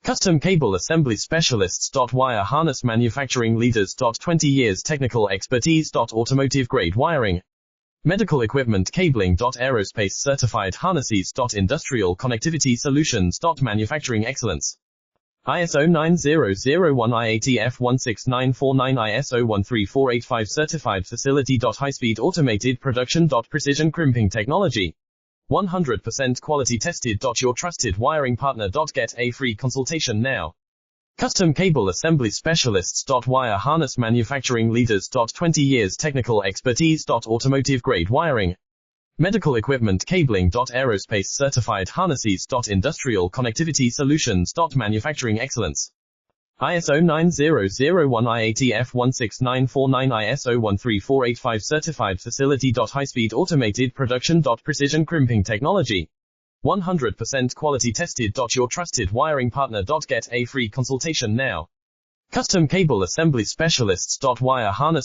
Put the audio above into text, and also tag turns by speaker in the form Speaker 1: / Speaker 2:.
Speaker 1: Custom cable assembly specialists. Wire harness manufacturing leaders. 20 years technical expertise. Automotive grade wiring, medical equipment cabling. Aerospace certified harnesses. Industrial connectivity solutions. Manufacturing excellence. ISO 9001 IATF 16949 ISO 13485 certified facility. High-speed automated production. Precision crimping technology. 100% quality tested. Your trusted wiring partner. Get a free consultation now. Custom cable assembly specialists. Wire harness manufacturing leaders. 20 years technical expertise. Automotive grade wiring, medical equipment cabling. Aerospace certified harnesses. Industrial connectivity solutions. Manufacturing excellence. ISO 9001 IATF 16949 ISO 13485 certified facility. High-speed automated production. Precision crimping technology. 100% quality tested. Your trusted wiring partner. Get a free consultation now. Custom cable assembly specialists. Wire harness